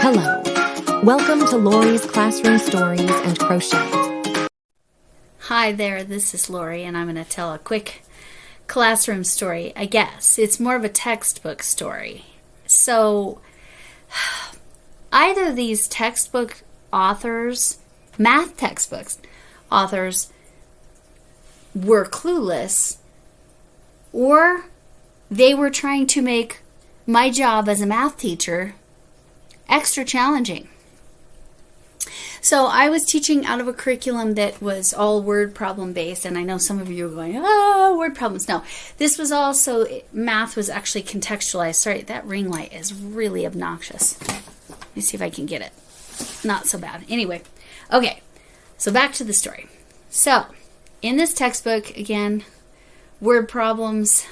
Hello. Welcome to Lori's Classroom Stories and Crochet. Hi there, this is Lori, and I'm going to tell a quick classroom story, I guess. It's more of a textbook story. So, either these textbook authors, math textbooks authors, were clueless, or they were trying to make my job as a math teacher extra challenging. So I was teaching out of a curriculum that was all word problem based, and I know some of you are going, oh, word problems. No, this was also, math was actually contextualized. Sorry, that ring light is really obnoxious. Let me see if I can get it. Not so bad. Anyway, okay, so back to the story. So, in this textbook, again, word problems.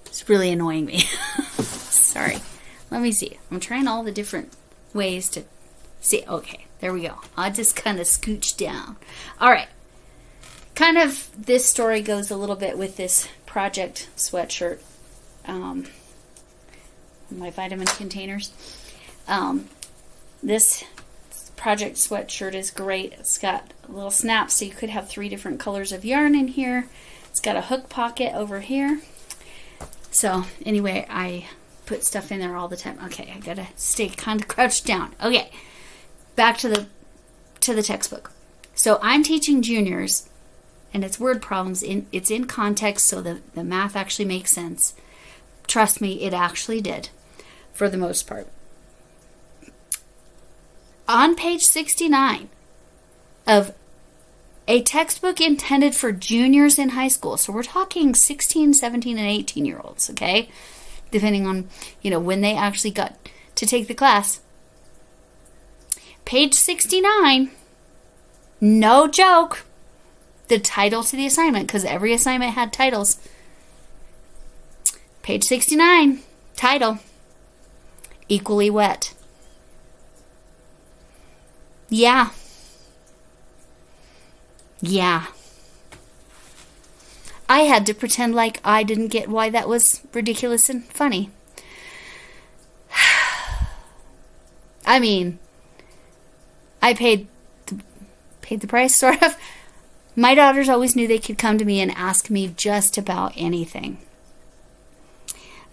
It's really annoying me. Sorry. Let me see. I'm trying all the different ways to see. Okay, there we go. I'll just kind of scooch down. All right. Kind of this story goes a little bit with this project sweatshirt. My vitamin containers. This project sweatshirt is great. It's got a little snap, so you could have 3 different colors of yarn in here. It's got a hook pocket over here. So anyway, I put stuff in there all the time. Okay, I gotta stay kind of crouched down. Okay, back to the textbook. So I'm teaching juniors, and it's word problems. It's in context, so the math actually makes sense. Trust me, it actually did, for the most part. On page 69 of a textbook intended for juniors in high school, so we're talking 16, 17, and 18-year-olds, okay? Depending on, when they actually got to take the class. Page 69, no joke, the title to the assignment, because every assignment had titles. Page 69, title, Equally Wet. Yeah. I had to pretend like I didn't get why that was ridiculous and funny. I mean, I paid the price, sort of. My daughters always knew they could come to me and ask me just about anything.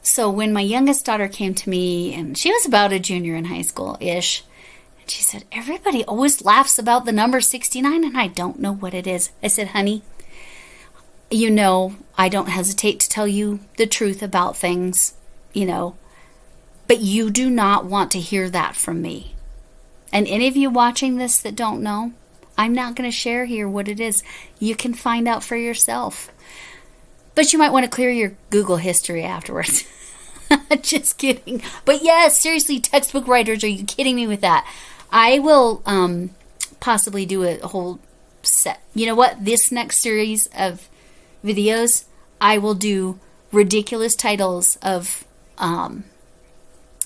So when my youngest daughter came to me, and she was about a junior in high school-ish, and she said, everybody always laughs about the number 69, and I don't know what it is. I said, honey, I don't hesitate to tell you the truth about things, but you do not want to hear that from me. And any of you watching this that don't know, I'm not going to share here what it is. You can find out for yourself. But you might want to clear your Google history afterwards. Just kidding. But yes, seriously, textbook writers, are you kidding me with that? I will possibly do a whole set. You know what? This next series of videos, I will do ridiculous titles of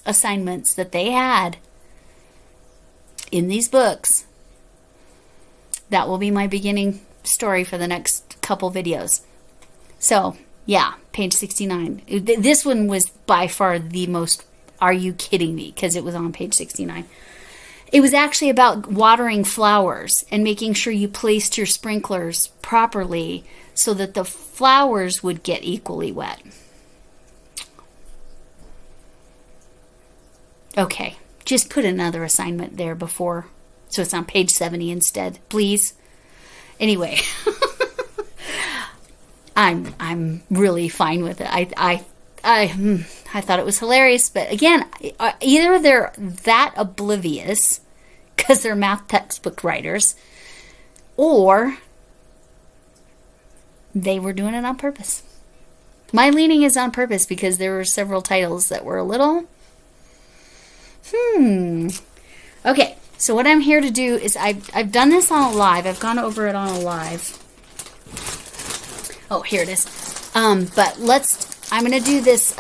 assignments that they had in these books. That will be my beginning story for the next couple videos. So, yeah, page 69. This one was by far the most, are you kidding me? Because it was on page 69. It was actually about watering flowers and making sure you placed your sprinklers properly so that the flowers would get equally wet. Okay, just put another assignment there before, so it's on page 70 instead, please. Anyway, I'm really fine with it. I thought it was hilarious, but again, either they're that oblivious because they're math textbook writers, or they were doing it on purpose. My leaning is on purpose because there were several titles that were a little, Okay, so what I'm here to do is I've done this on a live. I've gone over it on a live. Oh, here it is. But I'm going to do this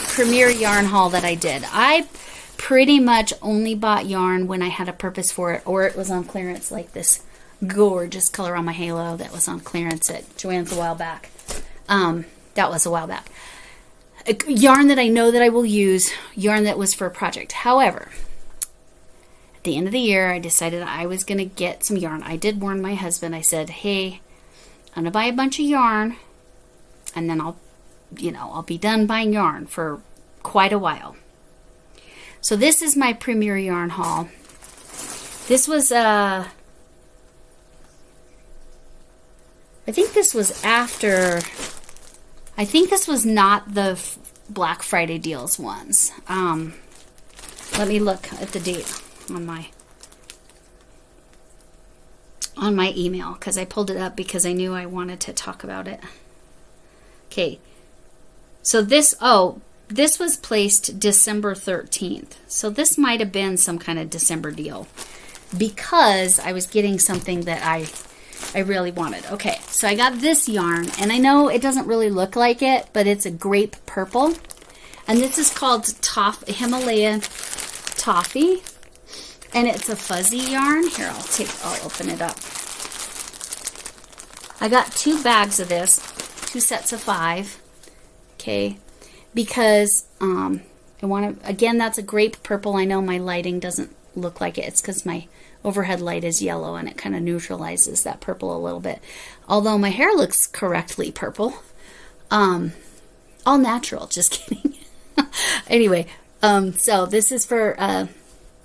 premiere yarn haul that I did. I pretty much only bought yarn when I had a purpose for it, or it was on clearance, like this gorgeous color on my halo that was on clearance at Joann's a while back. That was a while back. yarn that I know that I will use, yarn that was for a project. However, at the end of the year, I decided I was going to get some yarn. I did warn my husband. I said, hey, I'm going to buy a bunch of yarn, and then I'll be done buying yarn for quite a while. So this is my Premier yarn haul. This was, I think this was after, I think this was not the Black Friday deals ones. Let me look at the date on my email, because I pulled it up because I knew I wanted to talk about it. Okay. So this was placed December 13th. So this might have been some kind of December deal, because I was getting something that I really wanted. Okay, so I got this yarn, and I know it doesn't really look like it, but it's a grape purple. And this is called Himalaya Toffee. And it's a fuzzy yarn. Here, I'll open it up. I got 2 bags of this, 2 sets of 5. Okay, because I want to, again, that's a grape purple. I know my lighting doesn't look like it. It's because my overhead light is yellow and it kind of neutralizes that purple a little bit. Although my hair looks correctly purple. All natural, just kidding. Anyway, so this is for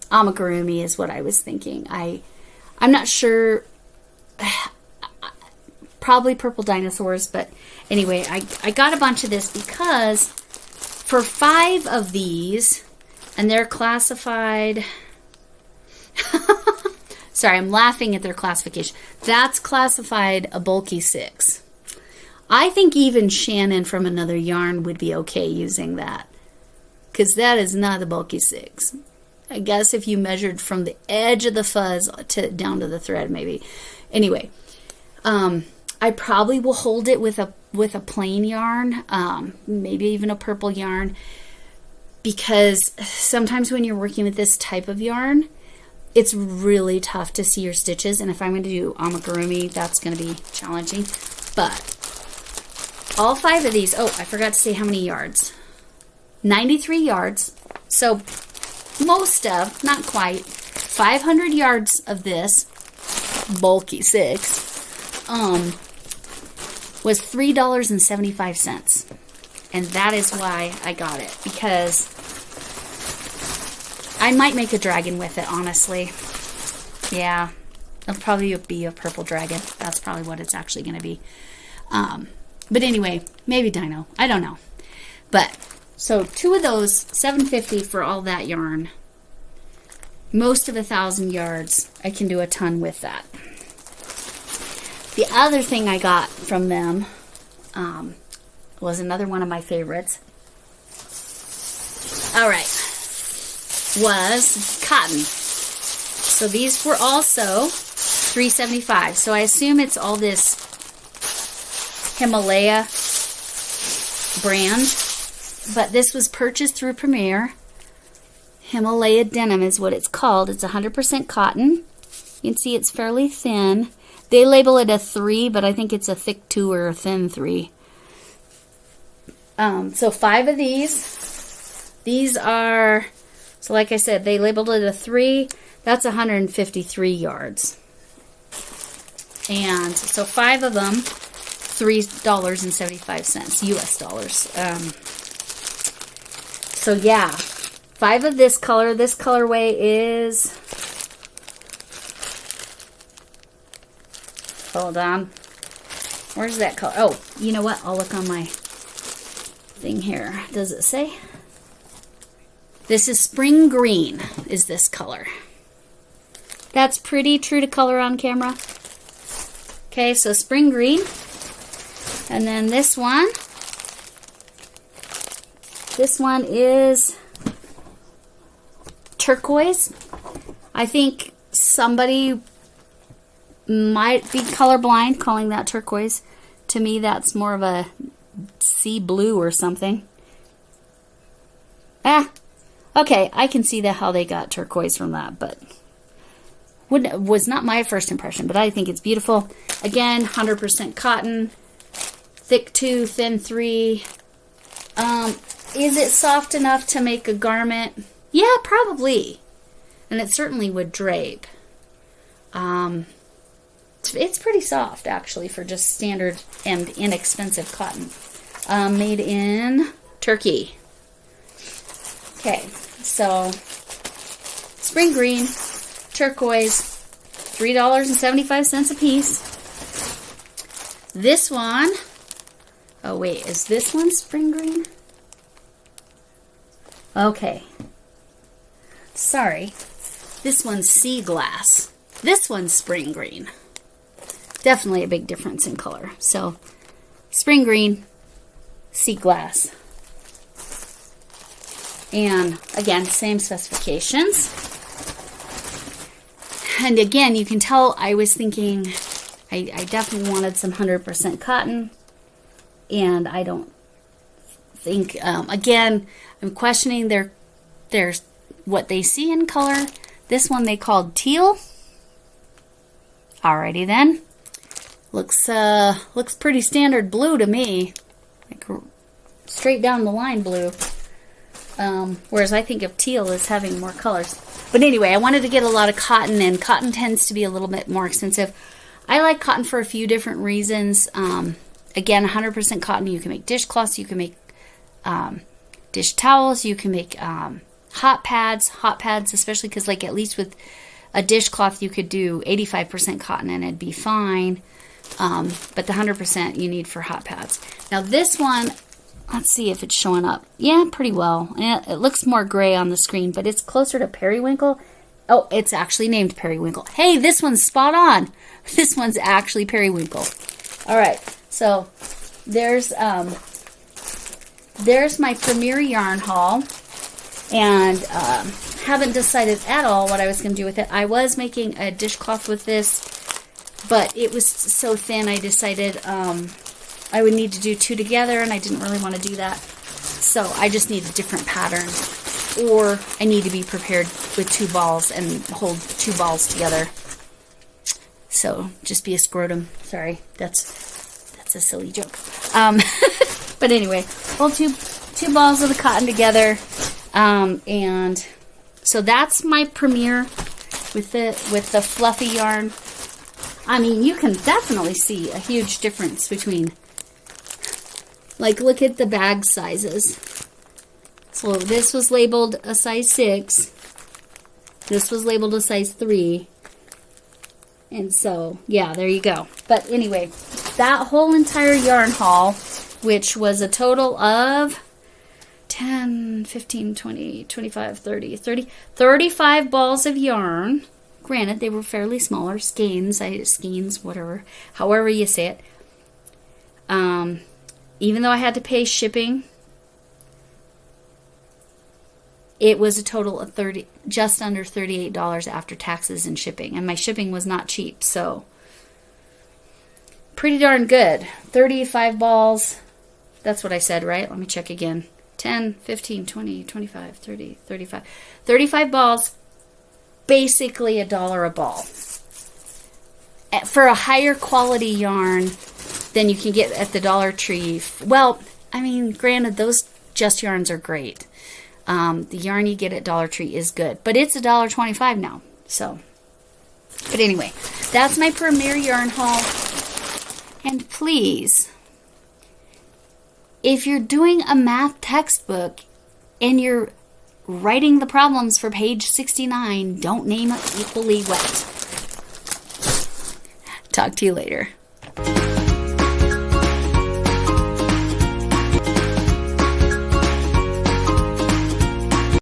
amigurumi is what I was thinking. I'm not sure, probably purple dinosaurs, but anyway, I got a bunch of this because for 5 of these, and they're classified, sorry, I'm laughing at their classification. That's classified a bulky 6. I think even Shannon from Another Yarn would be okay using that, because that is not a bulky 6. I guess if you measured from the edge of the fuzz down to the thread, maybe. Anyway, I probably will hold it with a plain yarn, maybe even a purple yarn, because sometimes when you're working with this type of yarn, it's really tough to see your stitches, and if I'm going to do amigurumi, that's going to be challenging. But all 5 of these, oh, I forgot to say how many yards. 93 yards. So most of, not quite, 500 yards of this bulky 6 was $3.75. And that is why I got it, because I might make a dragon with it, honestly. Yeah, it'll probably be a purple dragon. That's probably what it's actually going to be. But anyway, maybe dino. I don't know. But so 2 of those, $7.50 for all that yarn. Most of 1,000 yards. I can do a ton with that. The other thing I got from them was another one of my favorites. All right, was cotton. So these were also $3.75. So I assume it's all this Himalaya brand, but this was purchased through Premier. Himalaya denim is what it's called. It's 100% cotton. You can see it's fairly thin. They label it a 3, but I think it's a thick 2 or a thin 3. So 5 of these. These are, so like I said, they labeled it a 3. That's 153 yards. And so 5 of them, $3.75 US dollars. So yeah, 5 of this color. This colorway is, hold on, where's that color? Oh, you know what? I'll look on my thing here. Does it say? This is spring green, is this color. That's pretty true to color on camera. Okay, so spring green. And then this one is turquoise. I think somebody might be colorblind calling that turquoise. To me, that's more of a sea blue or something. Okay, I can see how they got turquoise from that, but was not my first impression, but I think it's beautiful. Again, 100% cotton, thick 2, thin 3. Is it soft enough to make a garment? Yeah, probably. And it certainly would drape. It's pretty soft, actually, for just standard and inexpensive cotton. Made in Turkey. Okay, so spring green, turquoise, $3.75 a piece. This one, oh wait, is this one spring green? Okay. Sorry. This one's sea glass. This one's spring green. Definitely a big difference in color. So, spring green, sea glass. And again, same specifications. And again, you can tell I was thinking I definitely wanted some 100% cotton. And I don't think, again, I'm questioning their what they see in color. This one they called teal. Alrighty then. Looks pretty standard blue to me. Like straight down the line blue. Whereas I think of teal as having more colors. But anyway, I wanted to get a lot of cotton, and cotton tends to be a little bit more expensive. I like cotton for a few different reasons. Again, 100% cotton. You can make dishcloths. You can make dish towels. You can make hot pads. Hot pads, especially because, like, at least with a dishcloth, you could do 85% cotton and it'd be fine. But the 100% you need for hot pads. Now this one, let's see if it's showing up. Yeah, pretty well. It looks more gray on the screen, but it's closer to periwinkle. Oh, it's actually named periwinkle. Hey, this one's spot on. This one's actually periwinkle. All right, so there's my Premier yarn haul, and haven't decided at all what I was going to do with it. I was making a dishcloth with this, but it was so thin I decided I would need to do two together, and I didn't really want to do that. So I just need a different pattern, or I need to be prepared with two balls and hold two balls together. So just be a scrotum. Sorry, that's a silly joke. But anyway, hold two balls of the cotton together, and so that's my Premier with the fluffy yarn. I mean, you can definitely see a huge difference between, like, look at the bag sizes. So this was labeled a size 6. This was labeled a size 3. And so, yeah, there you go. But anyway, that whole entire yarn haul, which was a total of 10, 15, 20, 25, 30, 35 balls of yarn. Granted, they were fairly smaller, skeins, whatever, however you say it. Even though I had to pay shipping, it was a total of just under $38 after taxes and shipping. And my shipping was not cheap, so pretty darn good. 35 balls. That's what I said, right? Let me check again. 10, 15, 20, 25, 30, 35. 35 balls. Basically $1 a ball. For a higher quality yarn than you can get at the Dollar Tree. Well, I mean, granted, those Just Yarns are great. The yarn you get at Dollar Tree is good, but it's $1.25 now. So, but anyway, that's my Premier yarn haul. And please, if you're doing a math textbook and you're writing the problems for page 69, don't name it equally wet. Talk to you later.